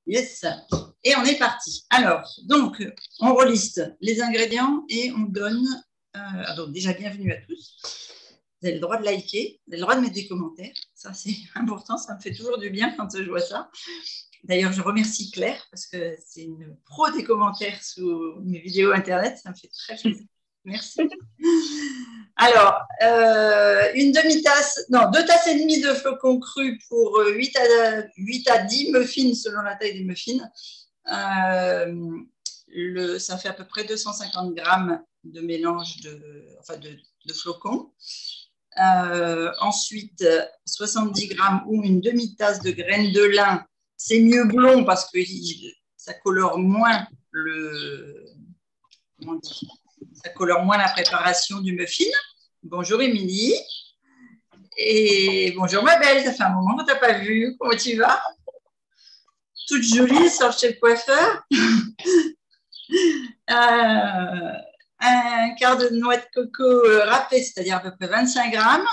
Yes. Et on est parti. Alors, donc, on reliste les ingrédients et on donne. Donc, déjà, bienvenue à tous. Vous avez le droit de liker, vous avez le droit de mettre des commentaires. Ça, c'est important. Ça me fait toujours du bien quand je vois ça. D'ailleurs, je remercie Claire parce que c'est une pro des commentaires sous mes vidéos Internet. Ça me fait très plaisir. Merci. Alors, une demi-tasse, non, 2 tasses et demie de flocons crus pour 8 à 10 muffins selon la taille des muffins. Ça fait à peu près 250 grammes de mélange de flocons. Ensuite, 70 grammes ou une demi-tasse de graines de lin. C'est mieux blond parce que ça colore moins ça colore moins la préparation du muffin. Bonjour Émilie. Et bonjour ma belle, ça fait un moment qu'on ne t'a pas vue. Comment tu vas? Toute jolie, sort chez le coiffeur. Un quart de noix de coco râpée, c'est-à-dire à peu près 25 grammes.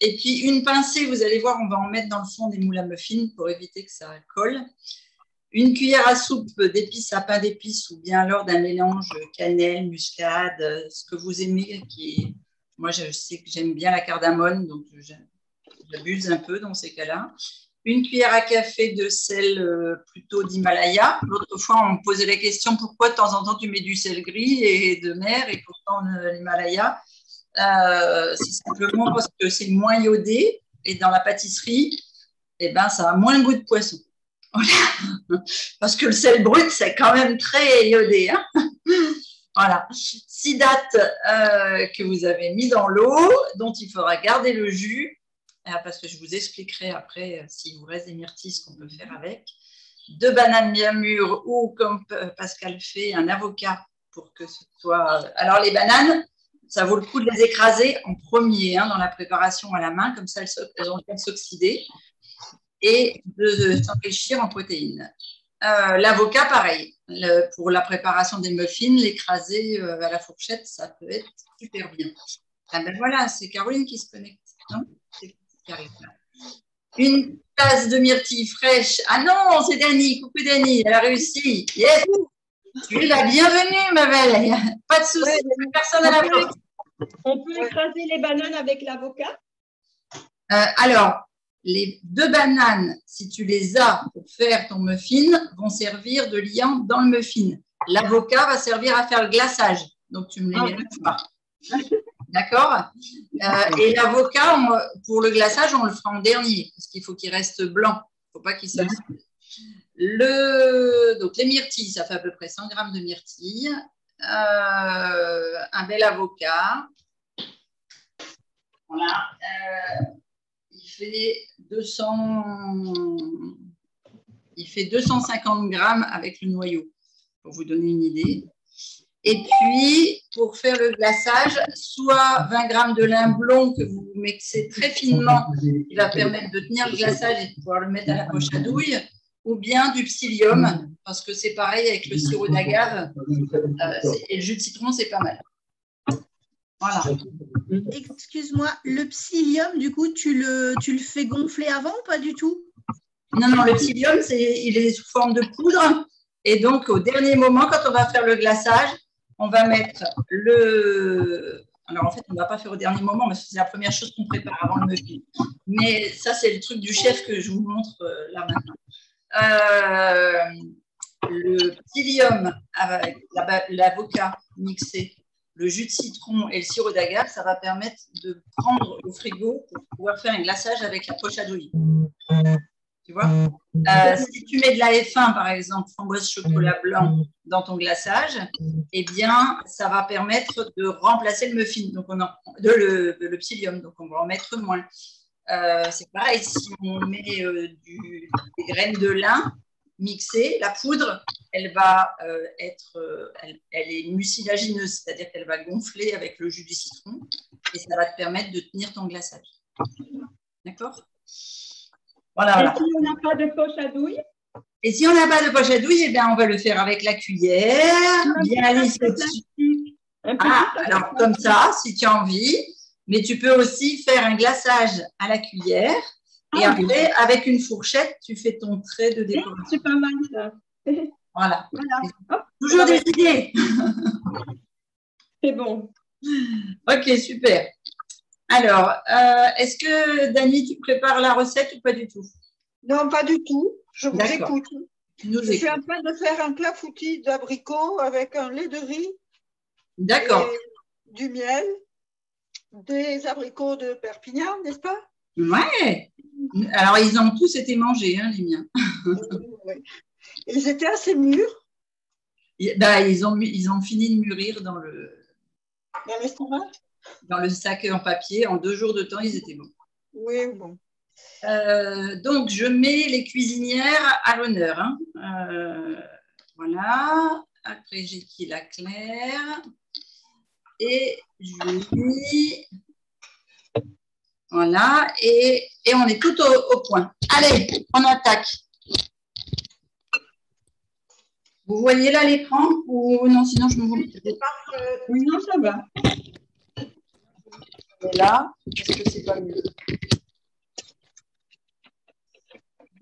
Et puis une pincée, vous allez voir, on va en mettre dans le fond des moules à muffins pour éviter que ça colle. Une cuillère à soupe d'épices à pain d'épices ou bien alors d'un mélange cannelle, muscade, ce que vous aimez. Moi, je sais que j'aime bien la cardamone, donc j'abuse un peu dans ces cas-là. Une cuillère à café de sel plutôt d'Himalaya. L'autre fois, on me posait la question pourquoi de temps en temps tu mets du sel gris et de mer et pourtant l'Himalaya. C'est simplement parce que c'est moins iodé et dans la pâtisserie, eh ben, ça a moins le goût de poisson. Parce que le sel brut, c'est quand même très iodé. Hein. Voilà. 6 dattes que vous avez mis dans l'eau, dont il faudra garder le jus, parce que je vous expliquerai après s'il vous reste des myrtilles, ce qu'on peut faire avec. 2 bananes bien mûres ou, comme Pascal fait, un avocat pour que ce soit… Alors, les bananes, ça vaut le coup de les écraser en premier dans la préparation à la main, comme ça elles ont le temps de s'oxyder et de s'enrichir en protéines. L'avocat, pareil. Pour la préparation des muffins, l'écraser à la fourchette, ça peut être super bien. Ah ben voilà, c'est Caroline qui se connecte. Non, c'est qui arrive là. Une tasse de myrtilles fraîches. Ah non, c'est Dani. Coucou Dani, elle a réussi. Yes. Tu es la bienvenue, ma belle. Pas de souci, personne à la porte. On peut écraser les bananes avec l'avocat? Alors, les 2 bananes, si tu les as pour faire ton muffin, vont servir de liant dans le muffin. L'avocat va servir à faire le glaçage. Donc, tu ne me les mélanges pas. D'accord? Et l'avocat, pour le glaçage, on le fera en dernier, parce qu'il faut qu'il reste blanc. Il ne faut pas qu'il s'oxyde. Donc, les myrtilles, ça fait à peu près 100 grammes de myrtilles. Un bel avocat. Voilà. Il fait 250 grammes avec le noyau, pour vous donner une idée. Et puis, pour faire le glaçage, soit 20 grammes de lin blond que vous mixez très finement, qui va permettre de tenir le glaçage et de pouvoir le mettre à la poche à douille, ou bien du psyllium, parce que c'est pareil avec le sirop d'agave, et le jus de citron, c'est pas mal. Voilà. Excuse-moi, le psyllium, du coup, tu le fais gonfler avant ou pas du tout? Non, le psyllium, il est sous forme de poudre. Et donc, au dernier moment, quand on va faire le glaçage, on va mettre Alors, en fait, on ne va pas faire au dernier moment, parce que c'est la première chose qu'on prépare avant le muffin. Mais ça, c'est le truc du chef que je vous montre là maintenant. Le psyllium avec l'avocat mixé, le jus de citron et le sirop d'agave, ça va permettre de prendre au frigo pour pouvoir faire un glaçage avec la poche à douille. Tu vois, si tu mets de la F1, par exemple, framboise chocolat blanc dans ton glaçage, eh bien, ça va permettre de remplacer le muffin, donc le psyllium, donc on va en mettre moins. C'est pareil, si on met des graines de lin mixées, la poudre, elle est mucilagineuse, c'est-à-dire qu'elle va gonfler avec le jus du citron et ça va te permettre de tenir ton glaçage. D'accord? Voilà. Et si on n'a pas de poche à douille? Et si on n'a pas de poche à douille, eh bien, on va le faire avec la cuillère, bien lisser dessus. Alors comme ça, si tu as envie, mais tu peux aussi faire un glaçage à la cuillère Et après, avec une fourchette, tu fais ton trait de décoration. C'est pas mal ça. Voilà. Hop, Toujours des idées. c'est bon. Ok, super. Alors, est-ce que Dani, tu prépares la recette ou pas du tout? Non, pas du tout. Je vous D'accord. écoute. Tu nous Je suis en écoutes. train de faire un clafoutis d'abricots avec un lait de riz D'accord. et du miel, des abricots de Perpignan, n'est-ce pas? Ouais. Alors, ils ont tous été mangés, hein, les miens. Oui. Ils étaient assez mûrs Ils ont fini de mûrir dans dans l'estomac. dans le sac en papier. En 2 jours de temps, ils étaient bons. Oui, bon. Donc, je mets les cuisinières à l'honneur. Hein. Voilà. Après, j'ai qui la Claire. Et Julie. Voilà. Et on est tout au point. Allez, on attaque. Vous voyez là l'écran ou non? Sinon, je me vous. Oui, non, ça va. Et là, est-ce que c'est pas mieux?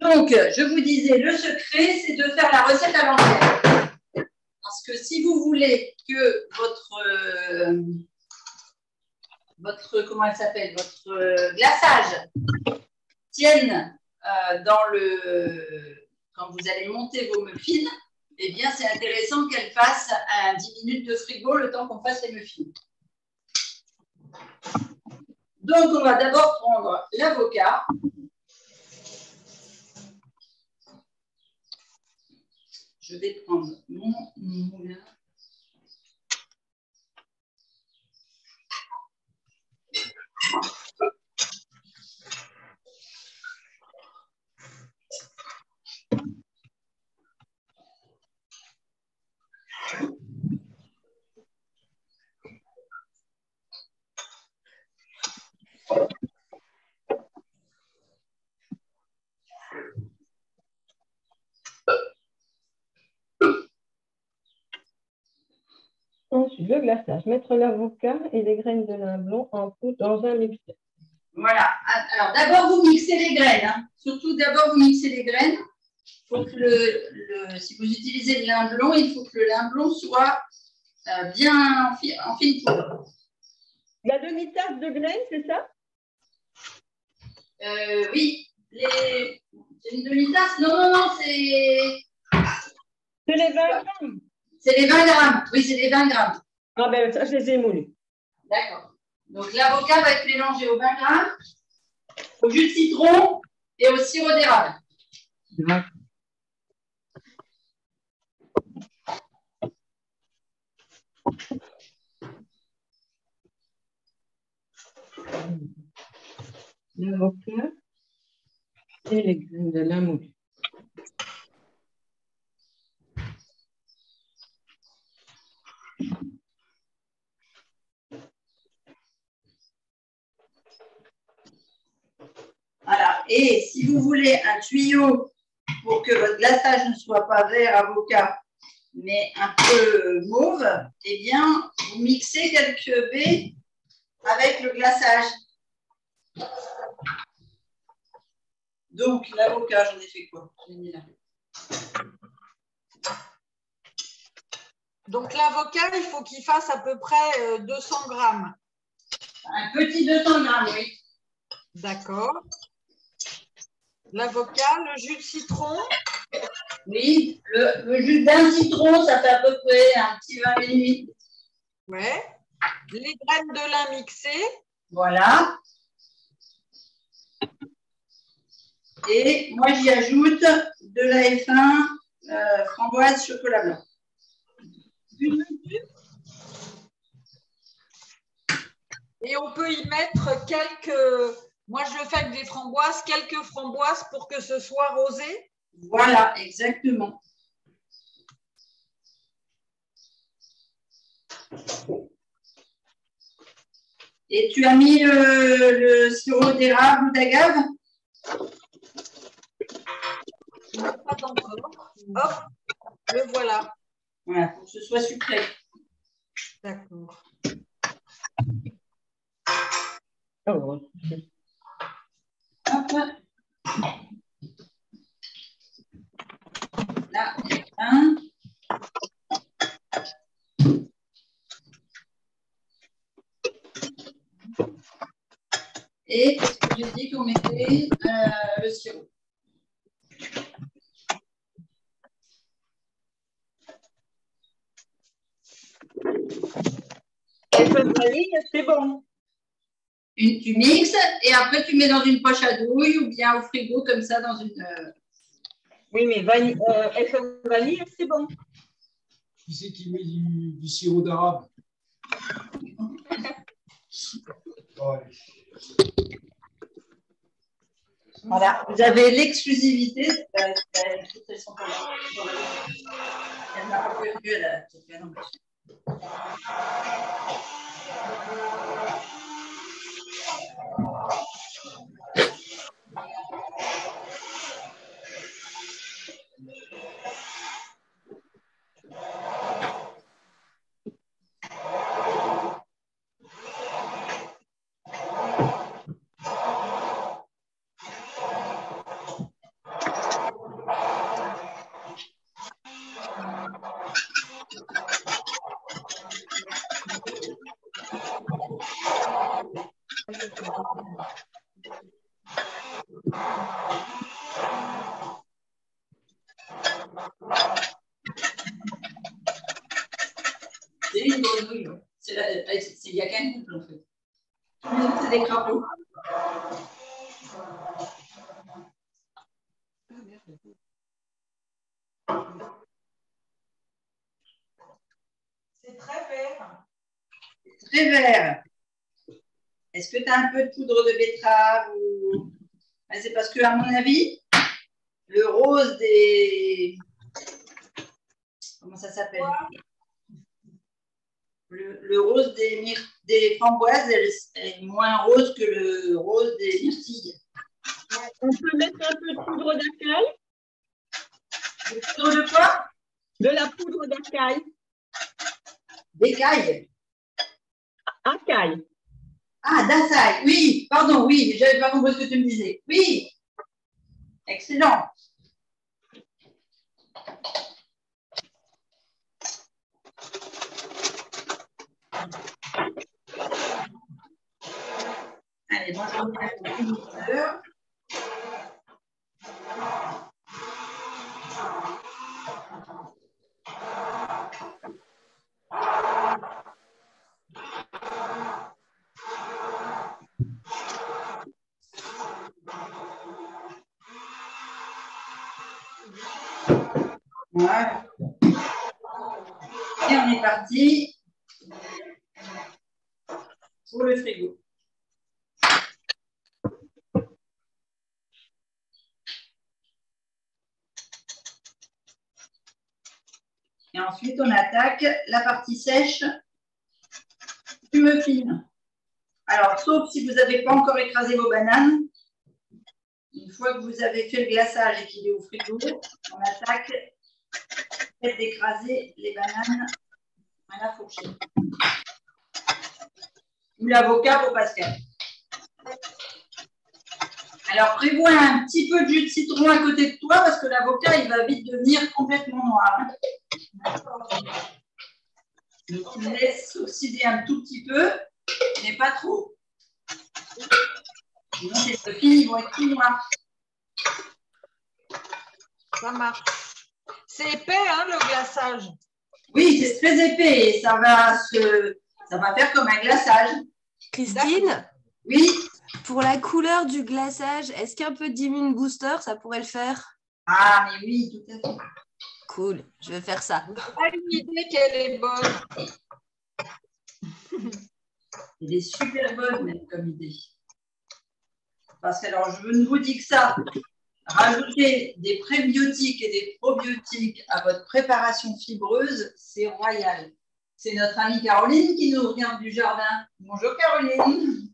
Donc, je vous disais, le secret, c'est de faire la recette à l'envers. Parce que si vous voulez que votre comment elle s'appelle, votre glaçage tienne quand vous allez monter vos muffins, eh bien, c'est intéressant qu'elle fasse 10 minutes de frigo le temps qu'on fasse les muffins. Donc, on va d'abord prendre l'avocat. Je vais prendre mon moulin. Ensuite, le glaçage. Mettre l'avocat et les graines de lin blanc en poudre dans un mixeur. Voilà. Alors, d'abord, vous mixez les graines. Hein. Surtout, d'abord, vous mixez les graines. Faut que si vous utilisez le lin blanc, il faut que le lin blanc soit bien en fine poudre. La demi-tasse de graines, c'est ça? Oui. C'est une demi-tasse? Non, c'est… C'est les 20 grammes. C'est les 20 grammes. Oui, c'est les 20 grammes. Ah ben, ça, je les ai moulus. D'accord. Donc, l'avocat va être mélangé aux 20 grammes, au jus de citron et au sirop d'érable. D'accord. L'avocat et les graines de lin moulu. Voilà. Et si vous voulez un tuyau pour que votre glaçage ne soit pas vert avocat, mais un peu mauve, eh bien, vous mixez quelques baies avec le glaçage. Donc, l'avocat, j'en ai fait quoi? J'ai mis là. Donc, l'avocat, il faut qu'il fasse à peu près 200 grammes. Un petit 200 grammes, oui. D'accord. L'avocat, le jus de citron. Oui, le jus d'un citron, ça fait à peu près un petit 20 minutes. Ouais. Les graines de lin mixées. Voilà. Et moi, j'y ajoute de la F1 framboise chocolat blanc. Et on peut y mettre quelques… Moi, je le fais avec des framboises, quelques framboises pour que ce soit rosé. Voilà, exactement. Et tu as mis le sirop d'érable ou d'agave? Pas encore. Hop, le voilà. Voilà, pour que ce soit sucré. D'accord. Oh. Hop. Là, il y a un. Et qu'est-ce que j'ai dit qu'on mettait le sirop. C'est bon. Tu mixes et après tu mets dans une poche à douille ou bien au frigo comme ça dans une. Oui, mais effet vanille, c'est bon. Qui c'est qui met du sirop d'arabe? Ouais. Voilà, vous avez l'exclusivité. Elle n'a pas prévu, elle a peut-être fait non. C'est une grenouille. Il n'y a qu'un couple en fait. Tous les autres, c'est des crapauds. C'est très vert. Très vert. Est-ce que tu as un peu de poudre de betterave ou... C'est parce que, à mon avis, le rose des... Comment ça s'appelle? Le rose des framboises est moins rose que le rose des myrtilles. On peut mettre un peu de poudre d'acaille. De poudre de quoi? De la poudre d'acaille. D'écaille. Acaille. Ah, d'açaï, oui, pardon, oui, j'avais pas compris ce que tu me disais. Oui, excellent. Allez, moi je remets un mixeur. Voilà. Et on est parti pour le frigo. Et ensuite, on attaque la partie sèche du muffin. Alors, sauf si vous n'avez pas encore écrasé vos bananes, une fois que vous avez fait le glaçage et qu'il est au frigo, on attaque d'écraser les bananes à la fourchette. Ou l'avocat pour Pascal. Alors, prévois un petit peu de jus de citron à côté de toi parce que l'avocat, il va vite devenir complètement noir. Donc, tu le laisses oxyder un tout petit peu, mais pas trop. Sinon, tes muffins, ils vont être tout noirs. Ça marche. C'est épais, hein, le glaçage? Oui, c'est très épais et ça va faire comme un glaçage. Christine, Oui. pour la couleur du glaçage, est-ce qu'un peu d'Immune Booster, ça pourrait le faire? Ah, mais oui, tout à fait. Cool, je vais faire ça. Pas une idée qu'elle est bonne. Elle est super bonne, même, comme idée. Parce que, alors, je ne vous dis que ça. Rajouter des prébiotiques et des probiotiques à votre préparation fibreuse, c'est royal. C'est notre amie Caroline qui nous regarde du jardin. Bonjour Caroline.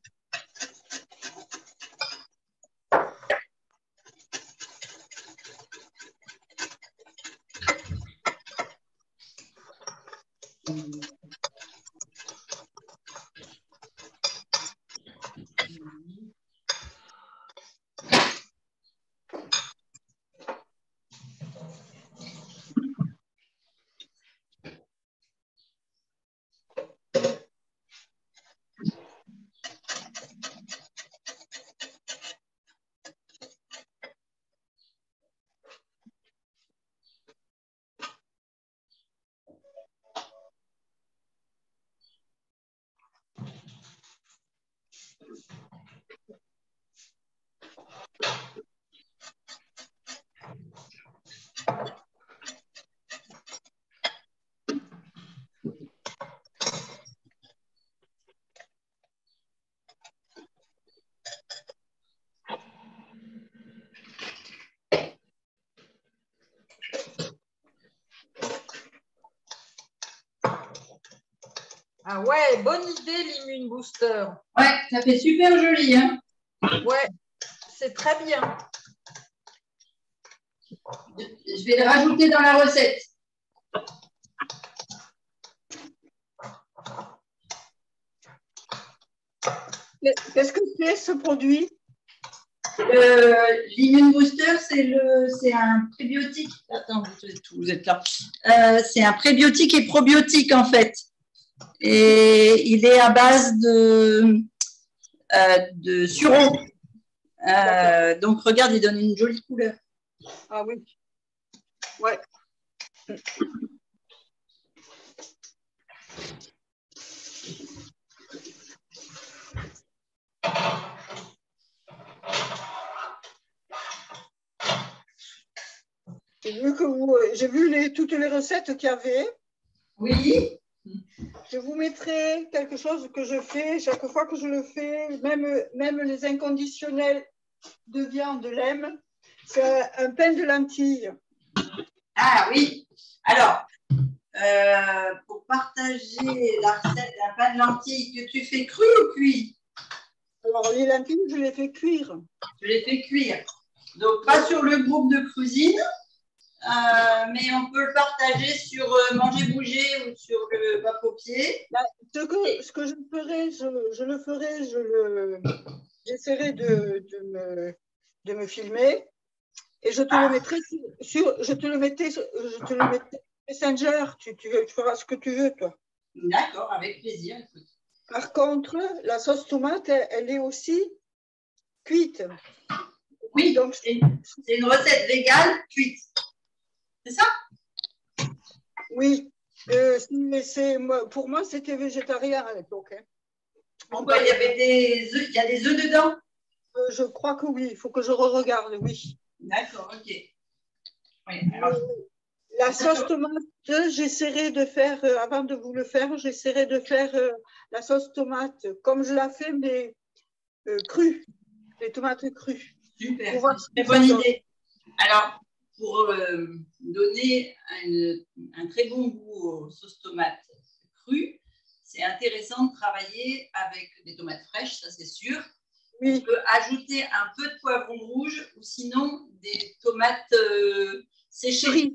Ah ouais, bonne idée l'Immune Booster. Ouais, ça fait super joli. Hein. Ouais, c'est très bien. Je vais le rajouter dans la recette. Qu'est-ce que c'est ce produit? L'Immune Booster, c'est un prébiotique. Attends, vous êtes là. C'est un prébiotique et probiotique en fait. Et il est à base de sureau. Donc regarde, il donne une jolie couleur. Ah oui. Ouais. J'ai vu toutes les recettes qu'il y avait. Oui. Je vous mettrai quelque chose que je fais chaque fois que je le fais, même les inconditionnels de viande, de lème. C'est un pain de lentilles. Ah oui. Alors, pour partager la recette d'un pain de lentilles que tu fais cru ou cuit? Alors, les lentilles, je les fais cuire. Je les fais cuire. Donc, pas sur le groupe de cuisine, mais on peut le partager sur Manger Bouger ou sur le Papier. Ce que je ferai, j'essaierai de me filmer et je te le mettrai je te le mettrai Messenger. Tu feras ce que tu veux, toi. D'accord, avec plaisir. Écoute. Par contre, la sauce tomate, elle est aussi cuite. Oui, donc c'est une recette végane cuite. C'est ça? Oui. Pour moi, c'était végétarien à l'époque. Hein. Pourquoi il y avait des œufs? Il y a des œufs dedans? Je crois que oui. Il faut que je re-regarde, oui. D'accord, ok. Oui, alors... La sauce tomate, j'essaierai de faire, avant de vous le faire, j'essaierai de faire la sauce tomate comme je la fais, mais crue, les tomates crues. Super, c'est une bonne idée. Alors, pour donner un très bon goût aux sauces tomates crues, c'est intéressant de travailler avec des tomates fraîches, ça c'est sûr. Oui. On peut ajouter un peu de poivron rouge ou sinon des tomates séchées.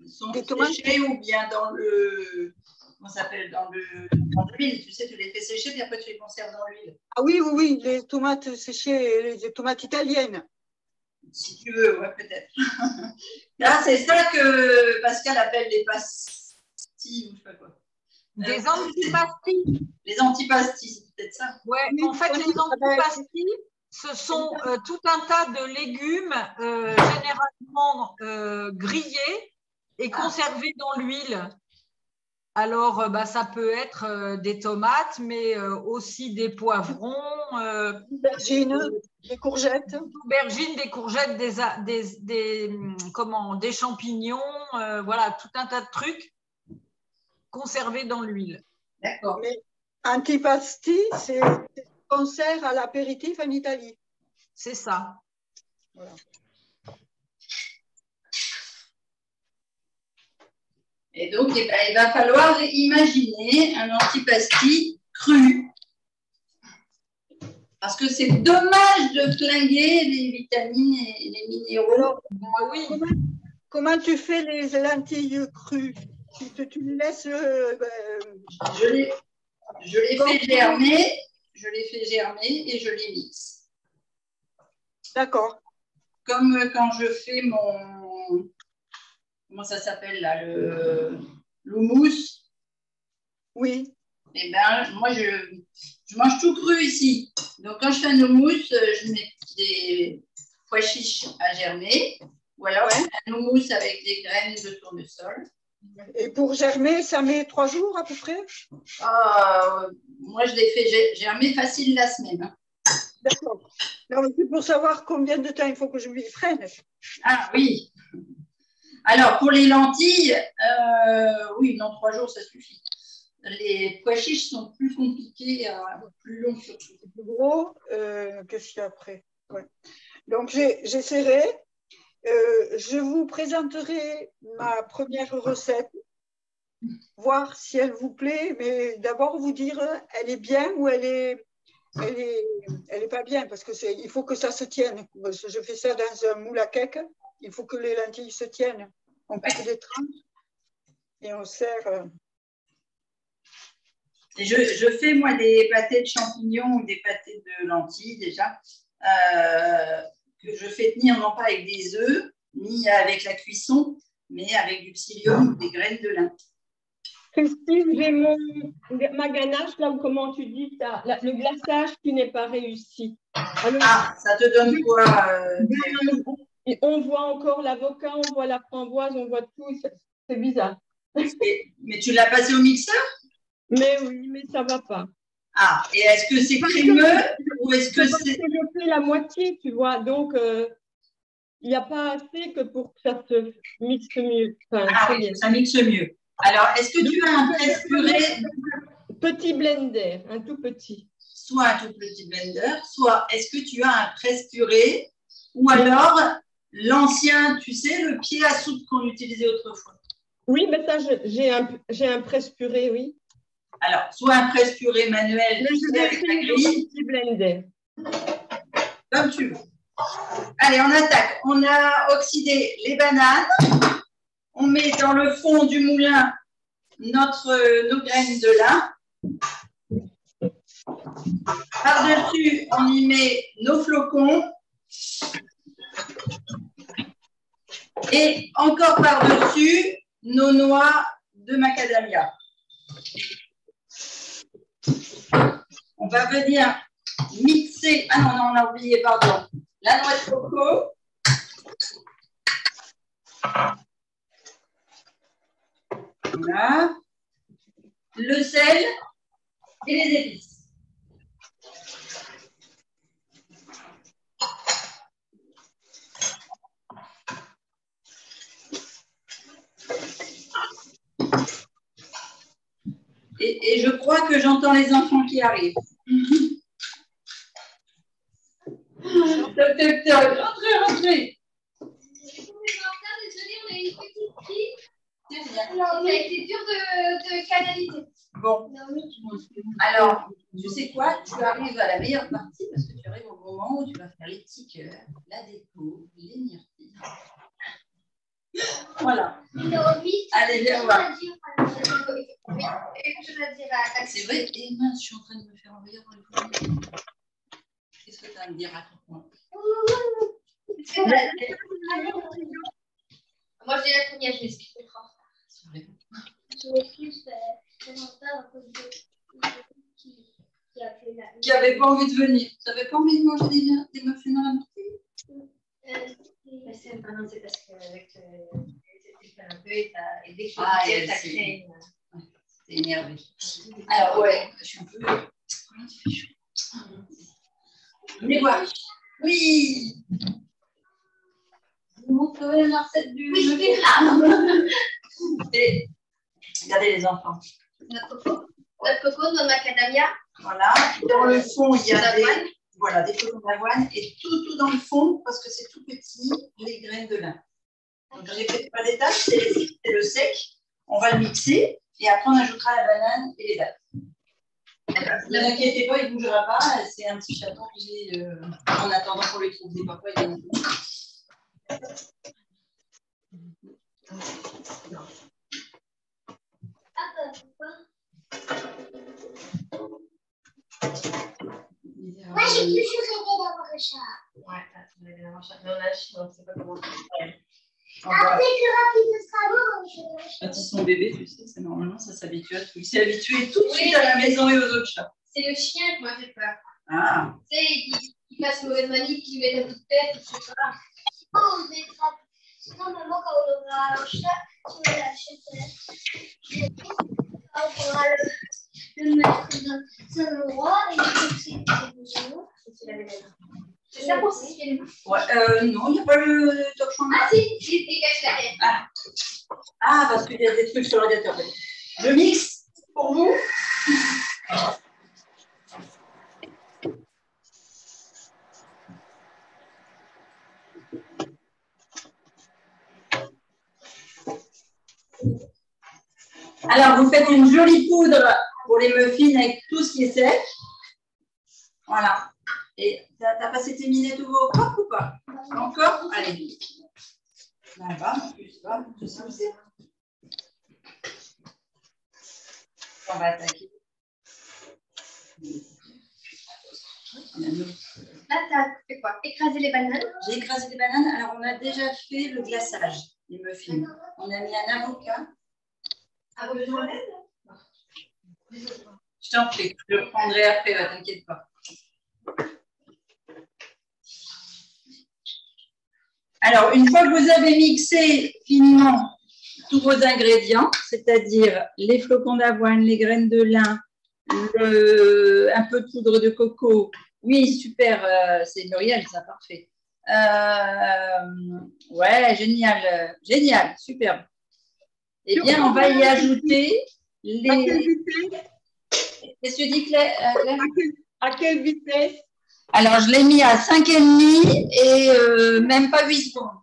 Sont séchées ou bien dans le... Comment ça s'appelle? Dans l'huile. Tu sais, tu les fais sécher puis après tu les conserves dans l'huile. Ah oui, oui, oui, les tomates séchées, les tomates italiennes. Si tu veux, ouais, peut-être. Là, c'est ça que Pascal appelle les pastilles ou je sais pas quoi. Des antipastilles. Les antipastilles, c'est peut-être ça. Ouais, en fait, les antipastilles, ce sont tout un tas de légumes généralement grillés et conservés dans l'huile. Alors, ça peut être des tomates, mais aussi des poivrons, des courgettes. Des aubergines, des courgettes, des champignons, voilà, tout un tas de trucs conservés dans l'huile. D'accord. Mais antipasti, c'est qu'on sert à l'apéritif en Italie. C'est ça. Voilà. Et donc, il va falloir imaginer un antipasti cru. Parce que c'est dommage de flinguer les vitamines et les minéraux. Alors, oui. Comment tu fais les lentilles crues? Tu les laisses... Je les fais germer. Je les fais germer et je les mixe. D'accord. Comme quand je fais mon... Comment ça s'appelle là? L'houmous. Oui. Eh bien, moi, je mange tout cru ici. Donc, quand je fais un houmous, je mets des pois chiches à germer. Ou alors, un houmous avec des graines de tournesol. Et pour germer, ça met 3 jours à peu près? Moi, je les fais germer facile la semaine. D'accord. C'est pour savoir combien de temps il faut que je m'y prenne. Ah oui. Alors, pour les lentilles, oui, non, 3 jours, ça suffit. Les pois chiches sont plus compliqués, plus longs surtout. Plus gros, qu'est-ce qu'il y a après? Ouais. Donc, j'essaierai. Je vous présenterai ma première recette voir si elle vous plaît, mais d'abord vous dire elle est bien ou elle est pas bien, parce que il faut que ça se tienne. Je fais ça dans un moule à cake, il faut que les lentilles se tiennent. On coupe des tranches et on sert. Et je fais, moi, des pâtés de champignons ou des pâtés de lentilles, déjà, que je fais tenir non pas avec des œufs, ni avec la cuisson, mais avec du psyllium ou des graines de lin. Christine, j'ai ma ganache, là où comment tu dis ça, le glaçage qui n'est pas réussi. Alors, ça te donne quoi on voit encore l'avocat, on voit la framboise, on voit tout, c'est bizarre. Mais tu l'as passé au mixeur? Mais oui, mais ça ne va pas. Ah, et est-ce que c'est crémeux ou est-ce que c'est… Je fais la moitié, tu vois, donc il n'y a pas assez que pour que ça se mixe mieux. Enfin, oui, ça mixe mieux. Alors, est-ce que tu as un presse-purée? Petit blender, un tout petit. Soit un tout petit blender, soit est-ce que tu as un presse-purée ou alors l'ancien, tu sais, le pied à soupe qu'on utilisait autrefois? Oui, mais ça, j'ai un presse-purée, oui. Alors, soit un presse-purée manuel, je vais avec la grille, un petit blender. Comme tu veux. Allez, on attaque. On a oxydé les bananes. On met dans le fond du moulin nos graines de lin. Par-dessus, on y met nos flocons. Et encore par-dessus, nos noix de macadamia. On va venir mixer. Ah non, on a oublié, pardon. La noix de coco. Voilà. Le sel et les épices. Et je crois que j'entends les enfants qui arrivent. Rentrez, rentrez. Désolée, on a une petite crise. Ça a été dur de canaliser. Bon. Alors, tu sais quoi? Tu arrives à la meilleure partie parce que tu arrives au moment où tu vas faire les tickers, la déco, les myrtilles. Voilà. Allez, viens voir. C'est vrai, et mince, je suis en train de me faire envoyer dans le fourneau. Qu'est-ce que tu as à me dire? Raconte-moi. Moi, je dis la première, je m'excuse d'être en retard. Je m'excuse d'être en retard à cause de qui n'avait pas envie de venir. Tu n'avais pas envie de manger des muffins dans la myrtille? Non, c'est parce qu'avec un peu et dès que je t'as créé. T'es énervé. Alors, ouais, je suis un peu. Il fait chaud. Venez voir. Oui. Je vous montre la recette du. Oui, et regardez les enfants. Notre coco, notre macadamia. Voilà. Dans le fond, il y a des flocons d'avoine et tout dans le fond, parce que c'est tout petit, les graines de lin. Donc, j'ai fait pas d'étape, c'est le sec. On va le mixer et après, on ajoutera la banane et les dattes. Ne vous inquiétez pas, il ne bougera pas. C'est un petit chaton que j'ai en attendant qu'on lui trouve des papas. Moi, j'ai toujours rêvé d'avoir un chat. Ouais, tu rêvé d'avoir un chat. Mais on a un chien, on ne sait pas comment faire. Après que Rapide sera mort, quand ils sont bébés, tu sais, normalement, ça s'habitue à tout. Il s'est habitué tout de suite à la maison et aux autres chats. C'est le chien qui m'a fait peur. Ah. Tu sais, il passe mauvaise manip, il met un coup de tête, etc. Oh, mais sinon, maman, quand on aura un chat, tu me l'achètes. On pourra le mettre dans un endroit et c'est besoin. C'est ça pour s'essuyer les mains? Ouais, non, il n'y a pas le torchon. Ah si, il dégage derrière. Ah, parce qu'il y a des trucs sur le radiateur. Je mixe pour vous. Alors, vous faites une jolie poudre pour les muffins avec tout ce qui est sec. Voilà. Et tu as passé tes minutes au coq ou pas? Encore? Allez. Là-bas, je sais où c'est. On va attaquer. Là, tu as fait quoi? Écraser les bananes. J'ai écrasé les bananes. Alors, on a déjà fait le glaçage, les muffins. On a mis un avocat. Ah, besoin d'aide? Je t'en prie, je le prendrai après, ne t'inquiète pas. Alors, une fois que vous avez mixé finement tous vos ingrédients, c'est-à-dire les flocons d'avoine, les graines de lin, un peu de poudre de coco. Oui, super, c'est Muriel, ça, parfait. Ouais, génial, génial, superbe. Eh bien, on va y ajouter les... Qu'est-ce que tu dis, Claire? À quelle vitesse? Alors, je l'ai mis à 5,5 et même pas 8 secondes.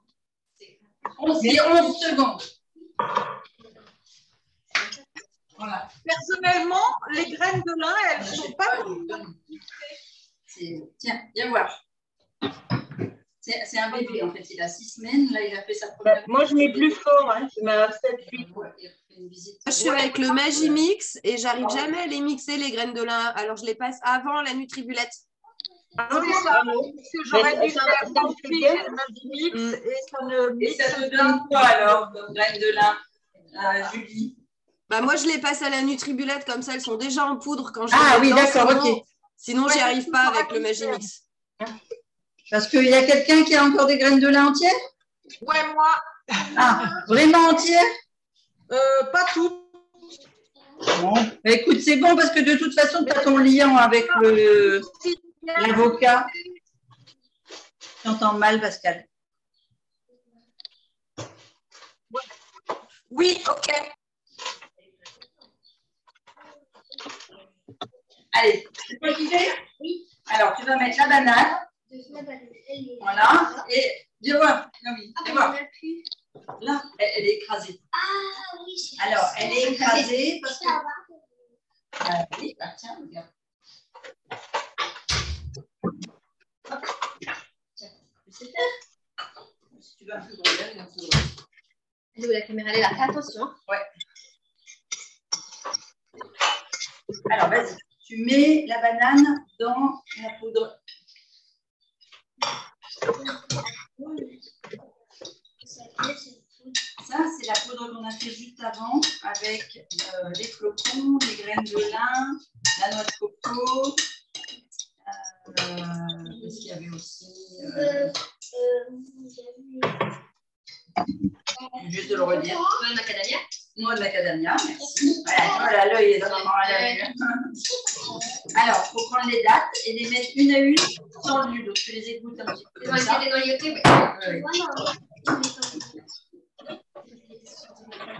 C'est 11 secondes. Voilà. Personnellement, les graines de lin, elles ne sont pas. Tiens, viens voir. C'est un bébé, en fait. Il a 6 semaines. Là, il a fait sa première. Moi, je mets plus fort. Hein. Je mets à 7-8. Je suis avec le Magimix et j'arrive jamais à les mixer, les graines de lin. Alors, je les passe avant la Nutribulette. Ah, c'est ça. Parce que j'aurais dû faire dans le Magimix et ça ne Et ça te donne quoi, alors, comme graines de lin, Julie? Bah, moi, je les passe à la Nutribulette, comme ça, elles sont déjà en poudre quand je Ah les mets oui, dedans. d'accord, Sinon, ok. sinon j'y arrive pas avec le Magimix. Parce qu'il y a quelqu'un qui a encore des graines de lin entières? Ouais, moi. Ah, vraiment entières? Pas tout. Bon. Bah, écoute, c'est bon parce que de toute façon, tu as ton liant avec l'avocat. J'entends mal, Pascal. Oui, ok. Allez, c'est toi qui fais? Oui. Alors, tu vas mettre la banane. Voilà. Et viens voir. Non, oui, viens voir. Là, elle est écrasée. Ah oui. Alors, elle est écrasée parce que. Ah, oui, bah, tiens, regarde. Hop. Tiens, tu sais faire. Si tu veux un peu de regard, il y a un peu de regard. Elle est où la caméra? Elle est là. Fais attention. Ouais. Alors, vas-y. Tu mets la banane dans la poudre. Ça, c'est la poudre qu'on a fait juste avant avec les flocons, les graines de lin, la noix de coco. Qu'est-ce qu'il y avait aussi juste de le redire. Noix de macadamia. Noix de macadamia, merci. Voilà, l'œil est vraiment à la vue. Alors, il faut prendre les dattes et les mettre une à une sans l'huile. Donc, tu les égouttes un petit peu. On va essayer de noyauter, oui.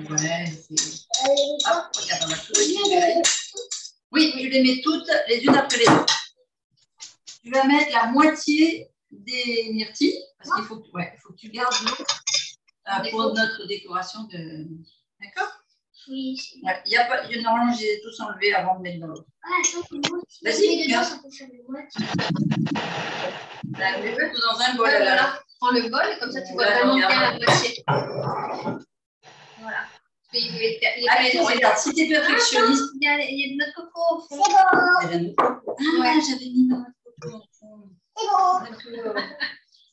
Ouais, c'est... Hop, regarde, on va tout récupérer. Oui, tu les mets toutes les unes après les autres. Tu vas mettre la moitié des myrtilles, parce qu'il faut, faut que tu gardes l'eau pour notre décoration de... D'accord? Oui. Il y a pas, normalement, je les ai tous enlevés avant de mettre dans l'eau. Ah, attends, vas-y, dedans, ça peut faire des boîtes. Mets tout dans un bol. Ouais, voilà. Prends le bol, comme ça tu vois vraiment bien la moitié. Voilà. Allez, regarde, si tu es perfectionniste. Il y a de notre coco au fond. J'avais mis ma noix de coco au fond.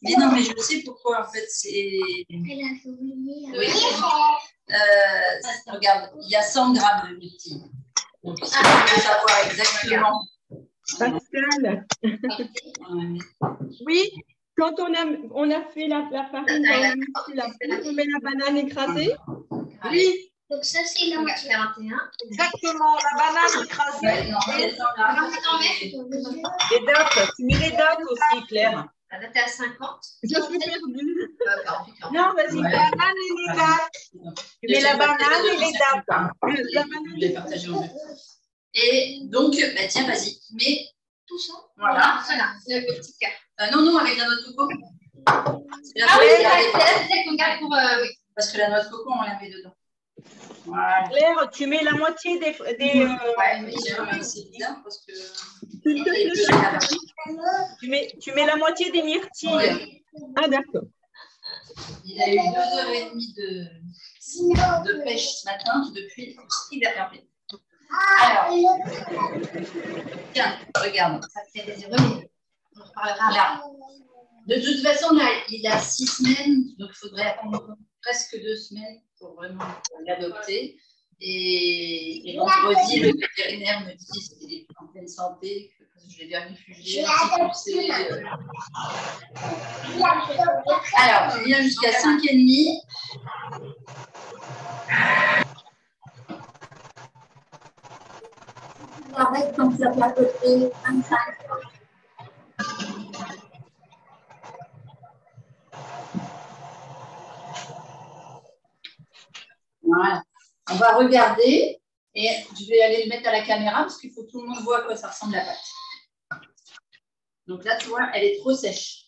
Mais non, mais je sais pourquoi, en fait, c'est... Oui. Regarde, il y a 100 grammes de myrtilles. Donc, il faut savoir exactement. Pascal. Oui. Quand on a fait la farine, on met la banane écrasée. Oui. Donc ça, c'est la moitié. Exactement, la banane écrasée. Les dates, tu mets les dates aussi, Claire. La date est à 50. Je suis perdue. Non, vas-y. La banane et les dates. Tu mets la banane et les dates. La banane. Je l'ai partagé en deux. Et donc, bah, tiens, vas-y, mets tout ça. Voilà. Voilà, c'est le petit cas. Non, avec la noix de coco. Ah oui, c'est celle qu'on garde pour... oui. Parce que la noix de coco, on la met dedans. Voilà. Claire, tu mets la moitié des Ouais, mais c'est bizarre parce que. tu mets la moitié des myrtilles. Ah, d'accord. Il a eu 2h30 de pêche ce matin depuis hyper bien fait. Alors, tiens, regarde, ça fait des heureux. On reparlera là. De toute façon, là, il a 6 semaines, donc il faudrait attendre presque 2 semaines pour vraiment l'adopter. Et vendredi, le vétérinaire me dit qu'il est en pleine santé, que je l'ai bien réfugié. Alors, il vient jusqu'à 5h30. Arrête quand tu as pas côté 25. Voilà. On va regarder et je vais aller le mettre à la caméra parce qu'il faut que tout le monde voit à quoi ça ressemble la pâte. Donc là, tu vois, elle est trop sèche.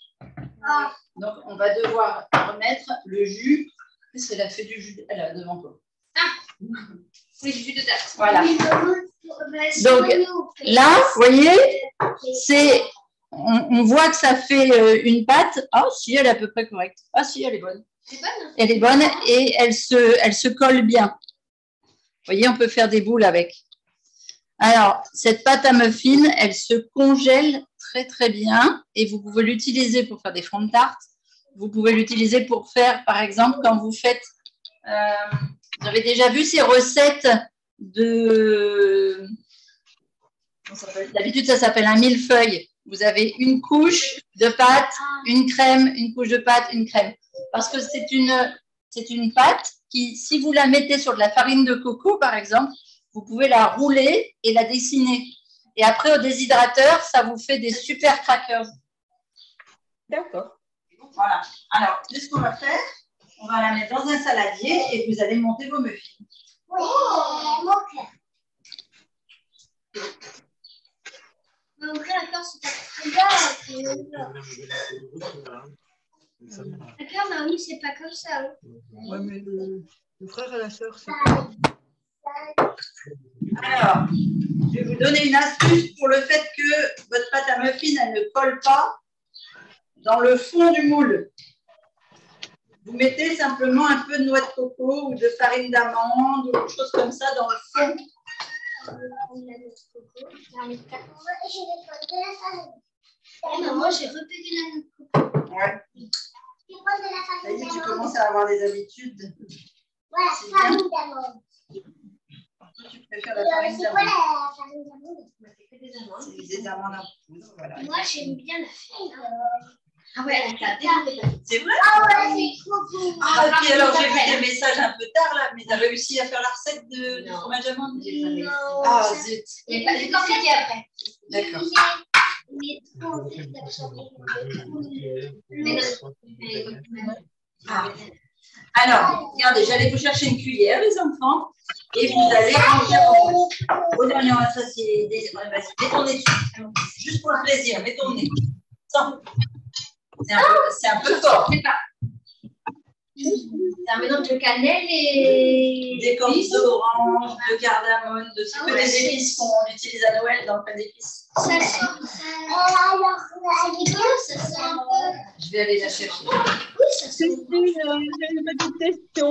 Donc, on va devoir remettre le jus. Qu'est-ce qu'elle a fait du jus? Elle a devant toi. Oui, du jus de date. Voilà. Donc là, vous voyez, on voit que ça fait une pâte. Ah, si, elle est à peu près correcte. Ah, si, elle est bonne. Elle est bonne et elle se colle bien. Vous voyez, on peut faire des boules avec. Alors, cette pâte à muffins, elle se congèle très, très bien et vous pouvez l'utiliser pour faire des fonds de tarte. Vous pouvez l'utiliser pour faire, par exemple, quand vous faites… vous avez déjà vu ces recettes de… D'habitude, ça s'appelle un millefeuille. Vous avez une couche de pâte, une crème, une couche de pâte, une crème. Parce que c'est une pâte qui, si vous la mettez sur de la farine de coco, par exemple, vous pouvez la rouler et la dessiner. Et après, au déshydrateur, ça vous fait des super crackers. D'accord. Voilà. Alors, qu'est-ce qu'on va faire? On va la mettre dans un saladier et vous allez monter vos muffins. Mon cœur. Mon cœur, d'accord, c'est pas très bien. D'accord, mais oui, c'est pas comme ça. Ouais, mais le frère et la sœur, c'est Alors, je vais vous donner une astuce pour le fait que votre pâte à muffins, elle ne colle pas dans le fond du moule. Vous mettez simplement un peu de noix de coco ou de farine d'amande ou quelque chose comme ça dans le fond. Maman, j'ai repéré la noix de coco. Ouais. Ça y est, tu commences à avoir des habitudes. Voilà, farine d'amande. Tu préfères la farine C'est quoi d'amande? la farine d'amande? C'est des amandes en poudre. Voilà. Moi, j'aime bien la farine. Ah ouais, c'est vrai? Ah ouais, c'est trop beau. Ah, et puis alors j'ai vu des messages un peu tard là, mais tu as réussi à faire la recette de fromage d'amande? Non. Ah zut. C'est pas plus compliqué après. D'accord. Mais trop en fait d'absorber. Ah. Alors, regardez, j'allais vous chercher une cuillère, les enfants, et vous allez remplir vos… Oh non, non, ça c'est… Vas-y, mets ton nez dessus. Juste pour le plaisir, mets ton nez. Sans. C'est un peu fort. C'est un mélange de cannelle et… D'écorce d'orange, de cardamome, de ce que les épices qu'on utilise à Noël dans le pain d'épices. Ça sent… Alors, ça sent un peu… Je vais aller la chercher. Oui, ça sent… j'ai une petite question.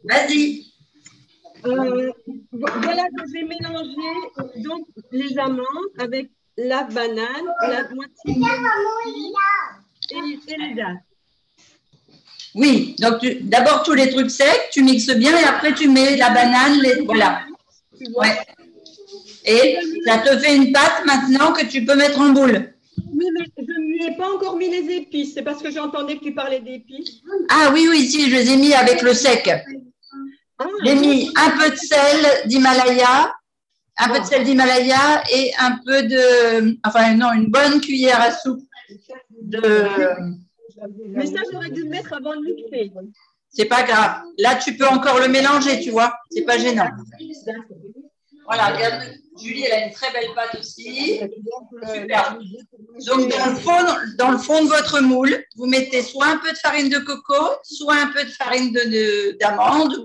Vas-y. Voilà que j'ai mélangé donc, les amandes avec la banane, la moitié de et les dattes. Oui, donc d'abord tous les trucs secs, tu mixes bien et après tu mets la banane, voilà. Ouais. Et ça te fait une pâte maintenant que tu peux mettre en boule. Oui, mais je ne lui ai pas encore mis les épices. C'est parce que j'entendais que tu parlais d'épices. Ah oui, oui, si, je les ai mis avec le sec. J'ai mis un peu de sel d'Himalaya, et un peu de… Enfin, non, une bonne cuillère à soupe de… Mais ça, j'aurais dû le mettre avant de mixer. C'est pas grave. Là, tu peux encore le mélanger, tu vois. C'est pas gênant. Voilà, regarde, Julie, elle a une très belle pâte aussi. Super. Donc, dans le fond de votre moule, vous mettez soit un peu de farine de coco, soit un peu de farine d'amande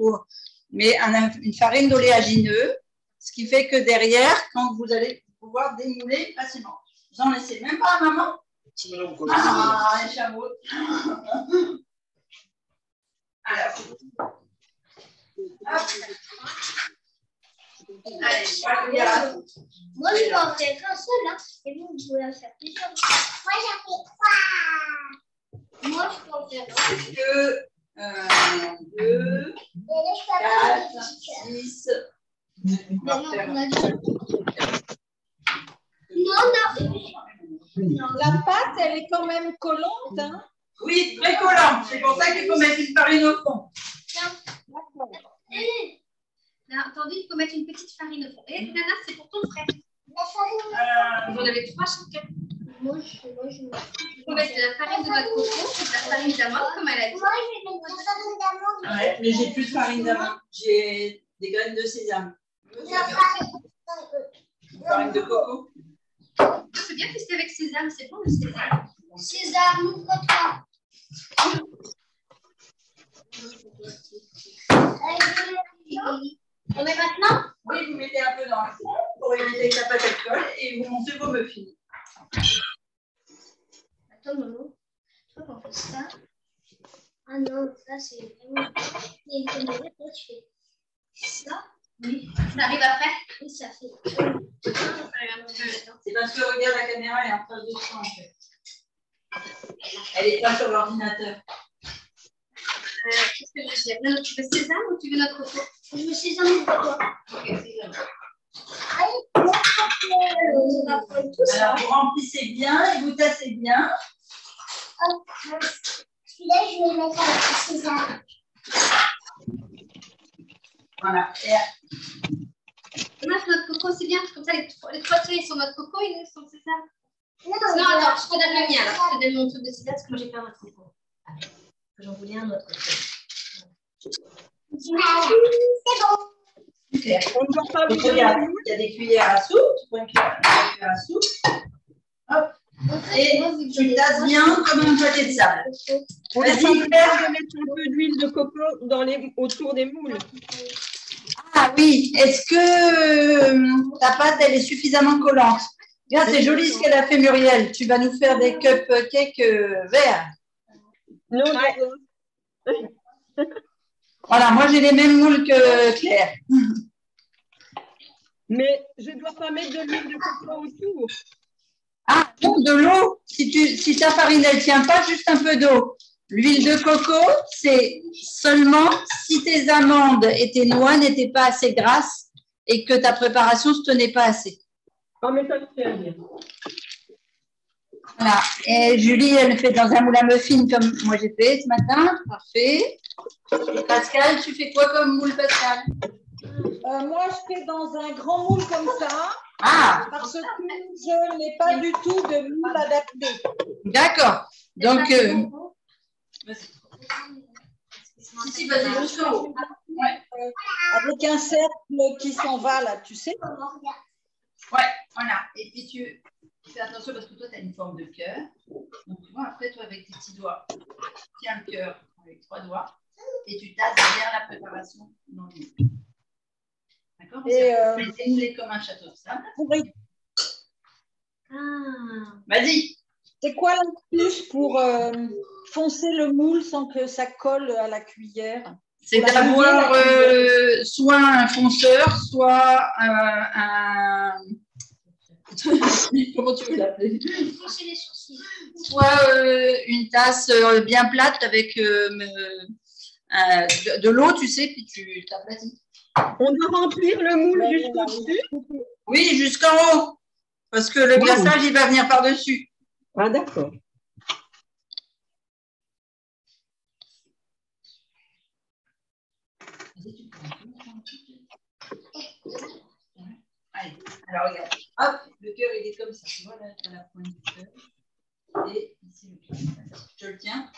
mais une farine d'oléagineux, ce qui fait que derrière, quand vous allez pouvoir démouler facilement. Vous n'en laissez même pas à maman? Ah, les chameaux. Alors, hop. Allez, moi, je peux en faire qu'un seul, hein, et vous, vous pouvez en faire plusieurs. Moi, j'en fais 3. Moi, je peux en faire 1, 2, 4, 6. Non, La pâte, elle est quand même collante, hein? Oui, très collante. C'est pour ça qu'il faut mettre une farine au fond. Attendez, il faut mettre une petite farine au fond. Et Nana, c'est pour ton frère. La farine. Vous en avez 3 chacun. Moi, je faut mettre de la farine de noix de coco, de la farine d'amande, comme elle a dit. Moi, je vais mettre de la farine d'amande. Ouais, mais j'ai plus de farine d'amande. J'ai des graines de sésame. Farine de coco. C'est bien tester avec sésame, c'est bon le sésame. Sésame, ouvre-toi. On met maintenant? Oui, vous mettez un peu dans le fond pour éviter que la pâte elle colle et vous montez vos muffins. Attends, maman. Je crois qu'on fait ça. Ah non, ça c'est vraiment. Il y a une caméra, toi tu fais ça. Oui. Ça arrive après? Oui, ça fait. C'est parce que regarde, la caméra elle est en face de toi en fait. Elle est pas sur l'ordinateur. Qu'est-ce que je sais? Tu veux sésame ou tu veux notre coco? Je veux sésame ou coco. Ok, sésame. Alors, vous remplissez bien et vous tassez bien. Celui-là, je vais le mettre avec le sésame. Voilà. Moi, notre coco, c'est bien. Comme ça, les 3 feuilles sont notre coco et nous sont sésame. Non, attends, je te donne le mien. Alors, je te donne mon truc de sésame parce que moi, j'ai pas notre coco. J'en voulais un autre. C'est bon. Super. Donc, regarde, il y a des cuillères à soupe. Tu prends une cuillère à soupe. Hop. Et tu tasses bien comme un pâté de sable. On n'a pas besoin de mettre un peu d'huile de coco autour des moules. Ah oui, est-ce que ta pâte elle est suffisamment collante? Regarde, c'est joli ce qu'elle a fait Muriel. Tu vas nous faire des cupcakes verts. Non, Voilà, moi j'ai les mêmes moules que Claire. mais je ne dois pas mettre de l'huile de coco autour. Ah, donc de l'eau, si ta farine elle tient pas, juste un peu d'eau. L'huile de coco, c'est seulement si tes amandes et tes noix n'étaient pas assez grasses et que ta préparation ne se tenait pas assez. Ah, mais ça me fait bien. Voilà. Et Julie, elle fait dans un moule à muffins comme moi j'ai fait ce matin. Parfait. Et Pascal, tu fais quoi comme moule, Pascal? Moi, je fais dans un grand moule comme ça. Ah, Parce que je n'ai pas du tout de moule adapté. d'accord. Donc, Si, vas-y, chaud. Avec un cercle qui s'en va là, tu sais. ouais, voilà. Et puis tu fais attention parce que toi, tu as une forme de cœur. Donc, tu vois, après, toi, avec tes petits doigts, tu tiens le cœur avec 3 doigts et tu tasses bien la préparation dans le moule. D'accord? Et démouler comme un château de sable. Ah. Vas-y. C'est quoi l'astuce pour foncer le moule sans que ça colle à la cuillère? C'est d'avoir soit un fonceur, soit un... Comment tu veux l'appeler? Foncer les sourcils. Soit une tasse bien plate avec de l'eau, tu sais, puis tu t'aplatis. On doit remplir le moule jusqu'au-dessus. Oui, jusqu'en haut. Parce que le glaçage, il va venir par-dessus. Ah, d'accord. Allez, alors regarde. Hop, le cœur, il est comme ça. Tu vois, là, tu as la pointe du cœur. Et ici, le cœur. Je le tiens.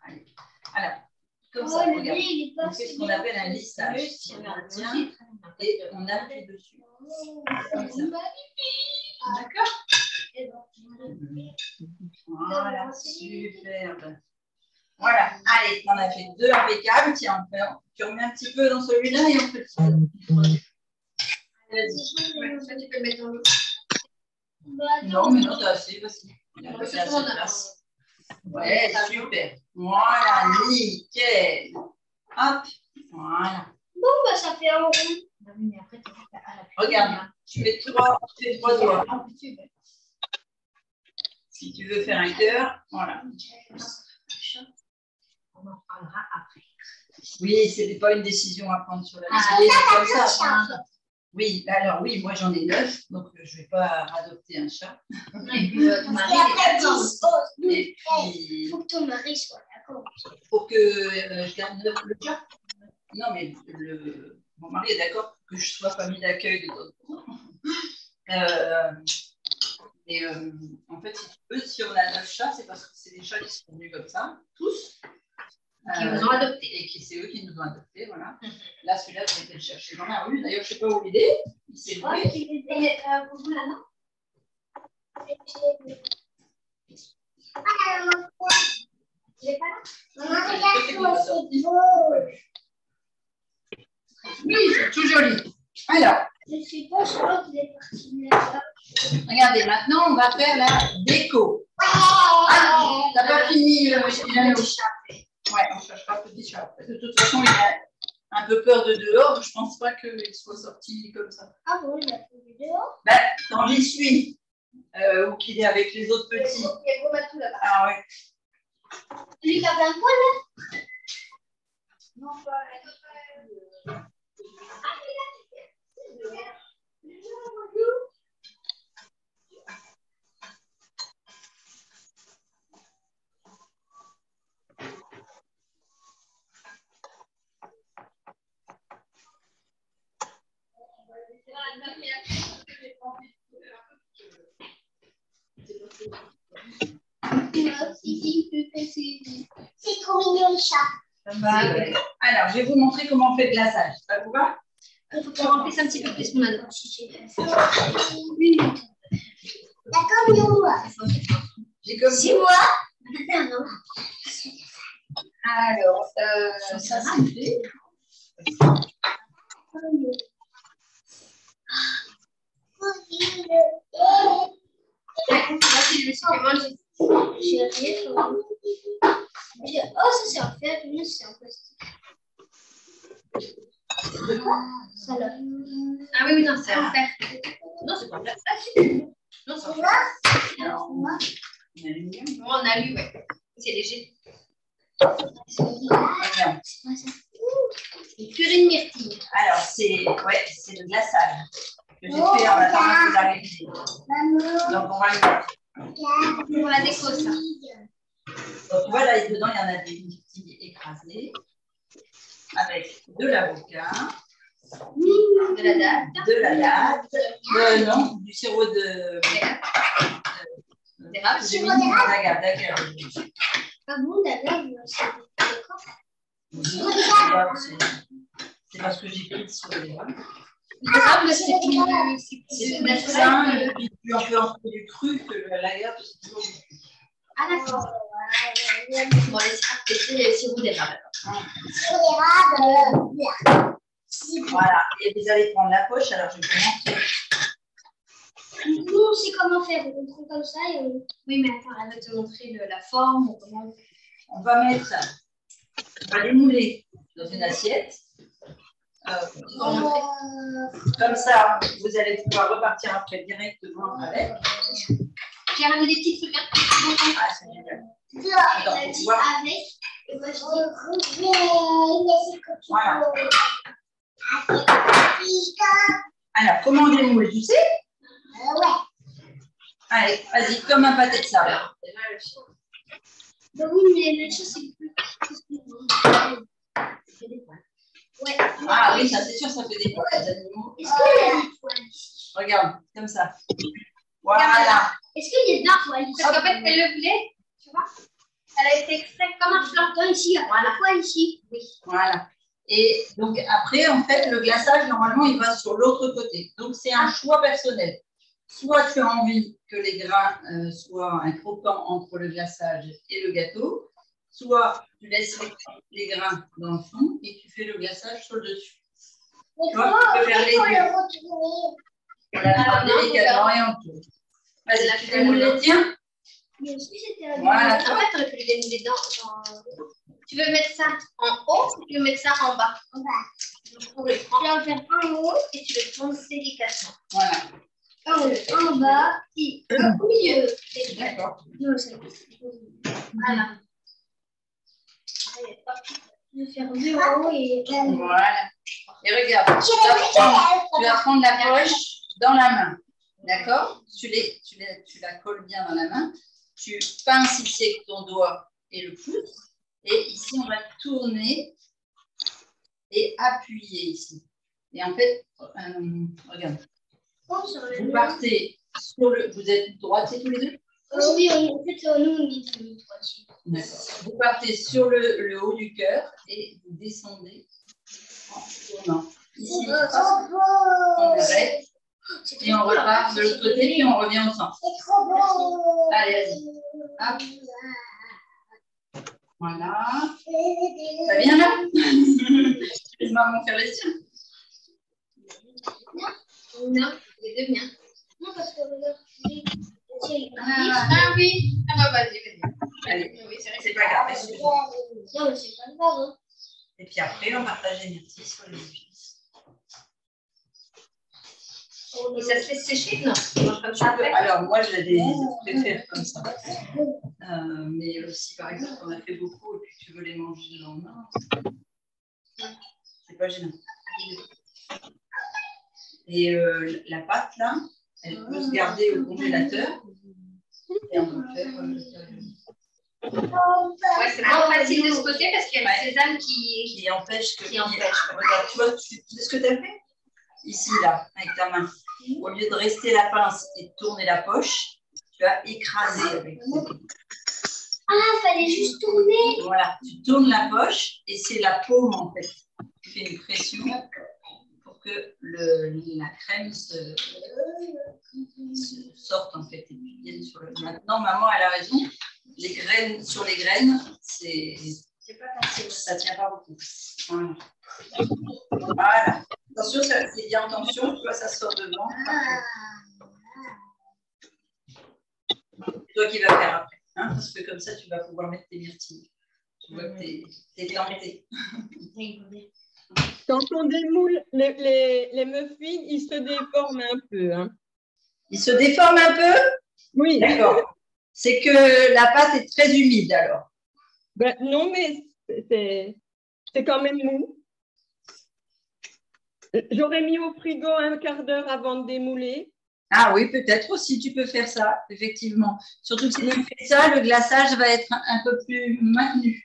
Allez. Alors, comme ça, regarde. On fait ce qu'on appelle un lissage. On le tient et on appuie dessus. Comme ça. D'accord? Voilà, superbe. Voilà. Allez, on a fait 2 impeccables. Tiens, tu remets un petit peu dans celui-là et on fait le petit. Ça, tu peux le mettre dans l'eau. Non, mais non, t'as assez, vas-y. Il y a assez de place. Ouais, super. Voilà, nickel. Hop, voilà. Bon, bah, ça fait un rond. Mais après, regarde, tu fais 3 doigts. Si tu veux faire un cœur, voilà. On en parlera après. Oui, ce n'était pas une décision à prendre sur la liste. Comme ça. Oui, alors oui, moi j'en ai 9, donc je ne vais pas adopter un chat. Et puis, ton mari est d'accord. Et puis, il faut que ton mari soit d'accord. Pour que je garde le chat. Non, mais mon mari est d'accord que je sois famille d'accueil de d'autres. En fait, si tu veux, si on a 9 chats, c'est parce que c'est des chats qui sont venus comme ça, tous. Qui nous ont adoptés. Et c'est eux qui nous ont adoptés, voilà. Là, celui-là, j'ai été le chercher dans la rue. D'ailleurs, je ne sais pas où il est. Il s'est levé. Pour vous, là, non? Il n'est pas là? Oui, c'est tout joli. Alors, je ne suis pas sûre qu'il est parti là. Regardez, maintenant, on va faire la déco. Ah, t'as pas fini le piano. Ouais, on cherchera petit chat. De toute façon, il a un peu peur de dehors. Je pense pas qu'il soit sorti comme ça. Ah bon, il a fait du dehors? Ben, quand j'y suis, ou qu'il est avec les autres petits. Il y a gros matou là-bas. Ah ouais. Celui qui a plein de poils là? Non, pas. C'est trop mignon le chat. Alors, je vais vous montrer comment on fait le glaçage. Ça vous va? Il faut qu'on remplisse un petit peu plus maintenant. D'accord, nous. J'ai comme 6 mois. Alors, ça c'est fait. Oh, ça c'est en fer, mais c'est en plastique. Ah oui, non, c'est en fer. Non, c'est pas en plastique. Non, c'est en fer. On a lu, ouais. C'est léger. C'est purée de myrtille. Alors, c'est le glaçage que j'ai fait en attendant que vous arriviez. Donc, on va le mettre. Pour la déco, ça. Donc, voilà, dedans, il y en a des myrtilles écrasées avec de l'avocat, de la date, non, du sirop d'érable. D'agave. Ah bon, d'agave, c'est d'accord. C'est parce que j'ai pris sur l'érable. L'érable, c'est plus sain, et puis tu en fais un peu du cru que l'agave, c'est toujours du cru. Ah d'accord. Bon, c'est le sirop d'érable. Voilà, et vous allez prendre la poche, alors je vais vous montrer. Nous, on sait comment faire. On prend comme ça et on... Oui, mais attends, elle va te montrer la forme. Ou comment... On va les mouler dans une assiette. Comme ça, vous allez pouvoir repartir après directement avec. J'ai ramené des petits trucs. Ah, c'est génial. Attends, pour voir. Voilà. Alors, comment on les moule, tu sais? Ouais. Allez, vas-y, comme un pâté de sable. Bah oui, mais le chat, c'est plus. Ouais. Ah oui, ça c'est sûr, ça fait des poils, les animaux. Est-ce qu'il y a des poils ici? Regarde, comme ça. Voilà. Est-ce qu'il y a des poils ici? Parce qu'en fait, elle le voulait, tu vois? Elle a été extraite comme un fleur ici. Il y a un poil ici. Oui. Voilà. Et donc après, en fait, le glaçage, normalement, il va sur l'autre côté. Donc, c'est un choix personnel. Soit tu as envie que les grains soient un croquant entre le glaçage et le gâteau, soit tu laisses les grains dans le fond et tu fais le glaçage sur le dessus. Tu vois, tu peux faire les deux. On la prend délicatement et on tourne. Vas-y, tu démoules les tiens. Voilà. En fait, tu aurais pu le démouler dans... Tu veux mettre ça en haut ou tu veux mettre ça en bas? En bas. Donc, on le prend. Tu vas en faire un en haut et tu le tournes délicatement. Voilà. Un en bas et au milieu. D'accord. Voilà. Je vais faire deux en haut et... Voilà. Et regarde, tu vas prendre la poche dans la main. D'accord? Tu la colles bien dans la main. Tu pinces ici avec ton doigt et le pouce. Et ici, on va tourner et appuyer ici. Et en fait, regarde. Vous partez sur le... Vous êtes droitiers tous les deux? Oui, en fait, nous, on est droitiers. D'accord. Vous partez sur le haut du cœur et vous descendez en tournant. Ici, on arrête. Et on repart de l'autre côté, puis on revient au centre. C'est trop beau. Allez, vas-y. Hop. Voilà. Ça vient là? Je vais maman faire les tiens. Non, les deux miens. Non, parce que regarde, Ah oui. Ah bah vas-y, vas-y. Allez, oui, c'est pas grave. Non, mais c'est pas grave. Hein. Et puis après, on partage les myrtilles sur les épices. Et ça se fait sécher? Non, ça marche comme ça après. Alors, moi, je préfère comme ça. Mais si, par exemple, on a fait beaucoup et puis tu veux les manger le lendemain, c'est pas gênant. Et la pâte, là, elle peut se garder au congélateur. Et on peut faire... Ouais, c'est vraiment facile de ce côté parce qu'il y a le sésame qui empêche que... Qui empêche. Regarde, tu vois, tu sais ce que tu as fait? Ici, là, avec ta main. Au lieu de rester la pince et de tourner la poche, tu vas écraser avec tes mains. Ah, il fallait juste tourner. Voilà, tu tournes la poche et c'est la paume en fait. Tu fais une pression pour que la crème se sorte en fait et puis vienne sur le. Maintenant, maman elle a raison. Les graines sur les graines, c'est pas facile, ça tient pas beaucoup. Voilà. Voilà. Attention, c'est bien en tension, tu vois, ça sort devant. C'est toi qui vas faire après. Hein, parce que comme ça, tu vas pouvoir mettre tes myrtilles. Tu vois que t'es tenté. Quand on démoule les muffins, ils se déforment un peu. Hein. Ils se déforment un peu? Oui. D'accord. C'est que la pâte est très humide alors. Ben, non, mais c'est quand même mou. J'aurais mis au frigo un quart d'heure avant de démouler. Ah oui, peut-être aussi, tu peux faire ça, effectivement. Surtout que si tu fais ça, le glaçage va être un peu plus maintenu.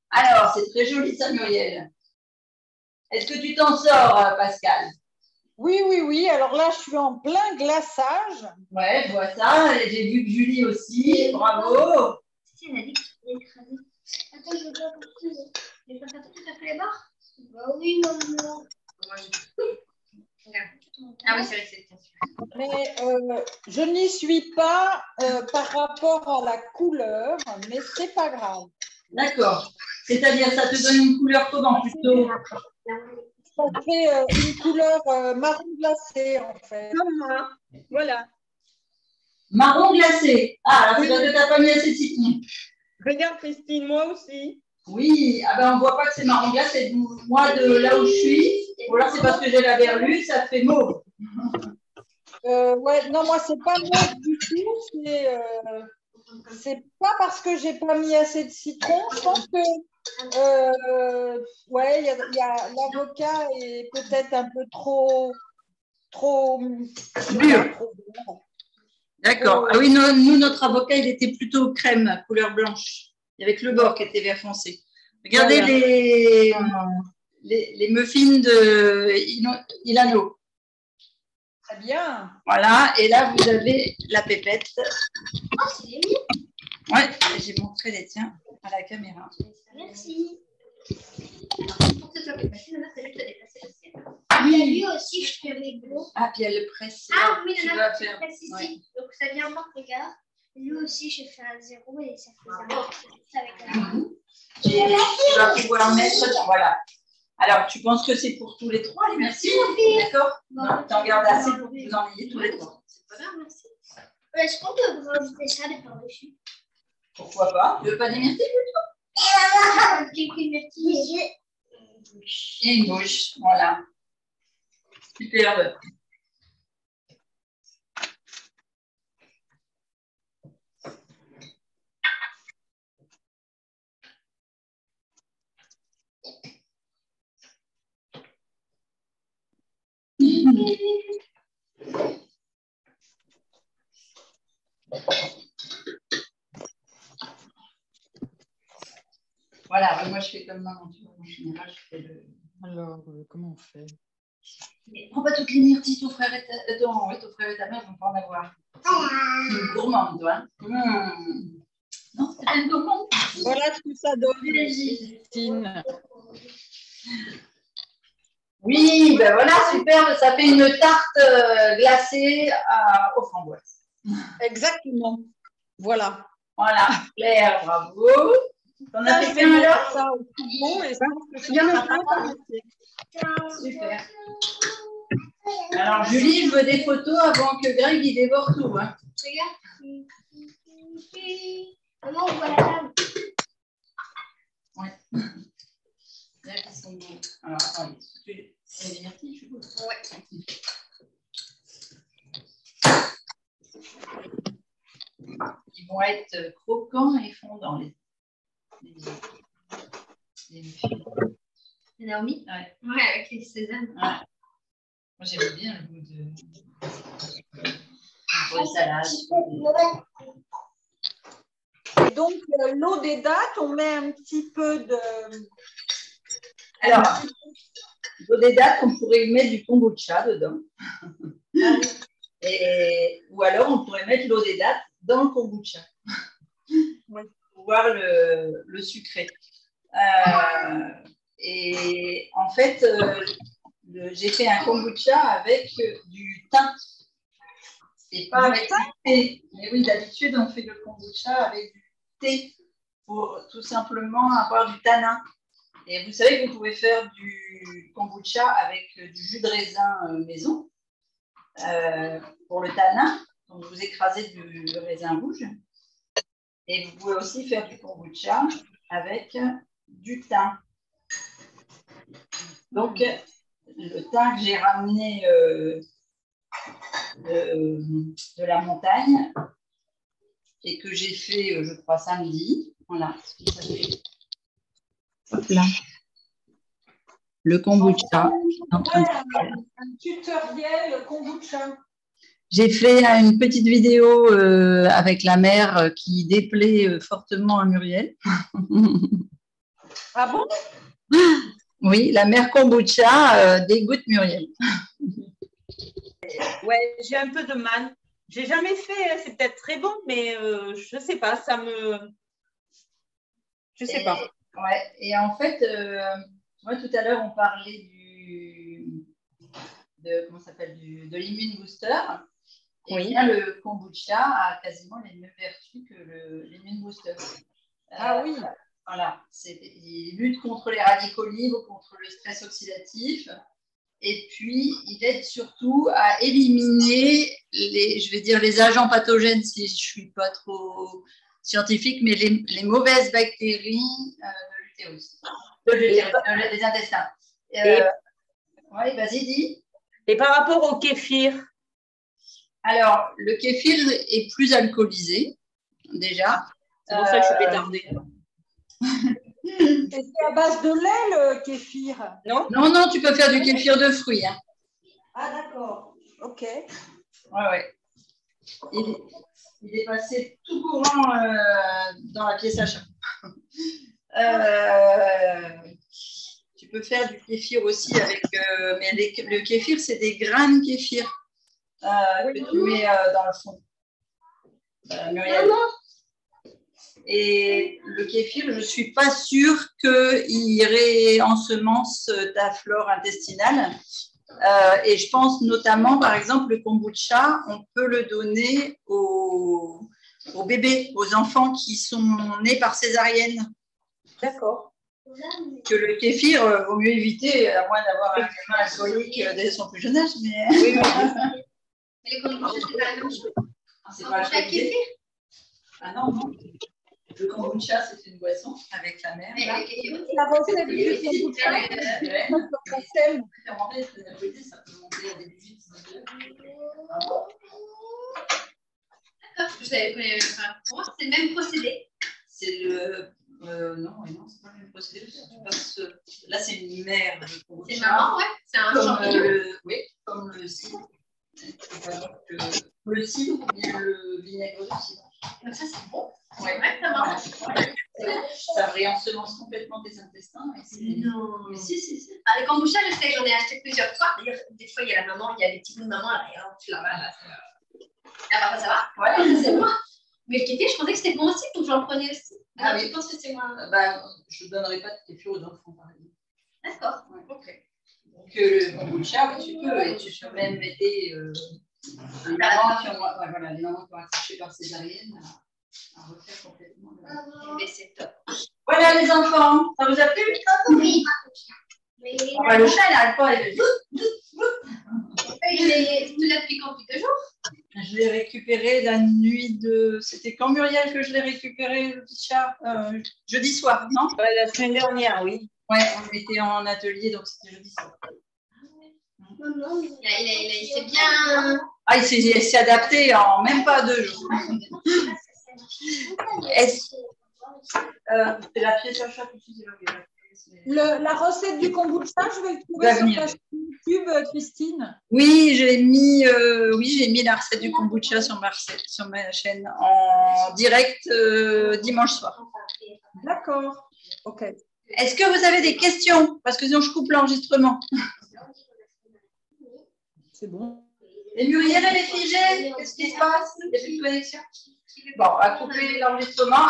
Alors, c'est très joli ça, Muriel. Est-ce que tu t'en sors, Pascal? Oui, oui, oui. Alors là, je suis en plein glaçage. Ouais, je vois ça. J'ai vu que Julie aussi. Bravo. Si, elle a dit que tu voulais écraser. Attends, je veux pas poursuivre. Je vais pas faire tout à fait les bords? Bah oui, maman. Ah oui, c'est vrai que c'est sûr. Mais je n'y suis pas par rapport à la couleur, mais c'est pas grave. D'accord. C'est-à-dire, ça te donne une couleur comment plutôt? Ça fait une couleur marron glacé, en fait. Comme moi. Voilà. Marron glacé. Ah, alors c'est parce que tu n'as pas mis assez de citron. Regarde, Christine, moi aussi. Oui, ah ben on ne voit pas que c'est marron glacé. Moi, de là où je suis, ou alors c'est parce que j'ai la verlue, ça fait mauve. Ouais, non, moi, c'est pas mauve du tout. C'est pas parce que j'ai pas mis assez de citron. Je pense que ouais, l'avocat est peut-être un peu trop mûr. D'accord. Ah oui, nous, notre avocat, il était plutôt crème, couleur blanche, avec le bord qui était vert foncé. Regardez les muffins de Ilano. Très bien. Voilà, et là, vous avez la pépette. Oh, c'est mignon. Ouais, j'ai montré les tiens à la caméra. Merci. Pour que ce soit plus facile, c'est juste de déplacer l'assiette. Il y a lui aussi, je fais les gros. Ah, puis elle le presse. Ah oui, tu il y en vas a faire. presse ici. Ouais. Donc ça vient en regarde. Lui aussi, j'ai fait un 0 et ça fait 0 avec la Tu vas pouvoir mettre. Voilà. Alors, tu penses que c'est pour tous les trois, les merci? D'accord? Non, tu en gardes assez pour que vous en ayez tous les trois. C'est pas grave, merci. Est-ce qu'on peut rajouter ça des par-dessus? Pourquoi pas? Tu veux pas des myrtilles J'ai pris une myrtille et une bouche. Voilà. Superbe. Voilà, moi je fais comme maman, tu vois, en général, je fais le. Alors, comment on fait? Prends pas toutes les myrtilles, ton frère et ta mère vont pas en avoir. Une gourmande, toi. Non, c'est pas une gourmande. Voilà ce que ça donne, Christine. Oui, ben voilà, super, ça fait une tarte glacée aux framboises. Exactement. Voilà. Voilà, Claire, bravo. T'en as fait plein alors? Ça au frigo et je pense que ça sera pas passé. Super. Alors, Julie, je veux des photos avant que Greg il dévore tout. Hein. Regarde. Maman, on voit la table. Ouais. Là, ils sont beaux. Alors, attendez. Tu as des myrtilles, je suppose? Ouais. Ils vont être croquants et fondants, les Naomi? Ouais. Ouais, avec les sésames. Ouais. Moi, j'aime bien le goût de salade. Et donc, l'eau des dattes, on met un petit peu de... Alors, l'eau des dattes, on pourrait y mettre du kombucha dedans. Ou alors, on pourrait mettre l'eau des dattes dans le kombucha. Oui. Pour voir le sucré. Et en fait, j'ai fait un kombucha avec du thym. Et pas avec du thé. Mais oui, d'habitude, on fait le kombucha avec du thé pour tout simplement avoir du tanin. Et vous savez que vous pouvez faire du kombucha avec du jus de raisin maison pour le tanin. Donc, vous écrasez du raisin rouge. Et vous pouvez aussi faire du kombucha avec du thym. Donc, le thym que j'ai ramené de la montagne et que j'ai fait, je crois, samedi. Voilà. Hop là. Le kombucha. Un tutoriel kombucha. J'ai fait une petite vidéo avec la mère qui déplaît fortement à Muriel. Ah bon? Oui, la mère kombucha dégoûte Muriel. Ouais, j'ai un peu de mal. J'ai jamais fait, c'est peut-être très bon, mais je sais pas, ça me... Je sais pas. Ouais, et en fait, moi tout à l'heure, on parlait de l'immune booster. Et oui. Bien, le kombucha a quasiment les mêmes vertus que l'immune booster. Ah oui. Voilà, il lutte contre les radicaux libres, contre le stress oxydatif. Et puis, il aide surtout à éliminer les agents pathogènes, si je ne suis pas trop scientifique, mais les mauvaises bactéries de l'utérus, des intestins. Oui, vas-y, dis. Et par rapport au kéfir? Alors, le kéfir est plus alcoolisé, déjà. C'est pour ça que je suis pétardée. Et c'est à base de lait, le kéfir, non? Non, tu peux faire du kéfir de fruits. Hein. Ah, d'accord. OK. Ouais. Il est passé tout courant dans la pièce à chat. Tu peux faire du kéfir aussi avec... mais le kéfir, c'est des grains de kéfir que tu mets dans le fond. Muriel. Et le kéfir, je ne suis pas sûre qu'il réensemence ta flore intestinale. Et je pense notamment, par exemple, le kombucha, on peut le donner aux aux bébés, aux enfants qui sont nés par césarienne. D'accord. Que le kéfir, vaut mieux éviter, à moins d'avoir un gamin alcoolique dès son plus jeune âge. Mais... Oui, oui. Mais les kombucha, c'est pas la même chose. C'est pas La kéfir. Ah non, non. Le kombucha, c'est une boisson avec la mer. La recette du kombucha, ça peut monter à des 18-19 D'accord, je savais pas. Pour moi, c'est le même procédé. C'est le. Non, c'est pas le même procédé. Là, c'est une mer. C'est marrant, ouais. C'est un champignon. Oui, comme le cidre. Le cidre ou bien le vinaigre de cidre. Donc ça, c'est bon. C'est Ouais. vrai, ça marche. Ça réensemence complètement tes intestins. Non. Mais si. Ah, les kombucha, je sais que j'en ai acheté plusieurs fois. D'ailleurs, des fois, il y a la maman, il y a les petits bouts de maman là, et alors, tu la vas là. Ah, bah, ça va. Ouais. C'est moi. Mais le kéfir, je pensais que c'était bon aussi, donc j'en prenais aussi. Ah oui. Je pense que c'est moi. Je ne donnerai pas de kéfir aux enfants, par exemple. D'accord. Ouais. Ok. Donc, le kombucha, oui, tu peux. Et tu peux même aider les mamans qui ont accouché par césarienne à refaire complètement. Mais c'est top. Voilà, les enfants. Ça vous a plu? Oui. Le chat, il n'arrête pas. Tu l'as depuis quand? Depuis 2 jours? Je l'ai récupéré la nuit de. C'était quand, Muriel, que je l'ai récupéré, le petit chat? Jeudi soir, non? La semaine dernière, oui. Ouais, on était en atelier, donc c'était jeudi soir. Il s'est bien. Ah, il s'est adapté en même pas 2 jours. C'est la pièce à chat tout de suite. La recette du kombucha, je vais le trouver sur ta chaîne YouTube, Christine. Oui, j'ai mis la recette du kombucha sur ma chaîne en direct dimanche soir. D'accord. Ok. Est-ce que vous avez des questions? Parce que sinon, je coupe l'enregistrement. C'est bon. Et Muriel, elle est figée? Qu'est-ce qui se passe? Il n'y a plus de connexion? Bon, on va couper l'enregistrement.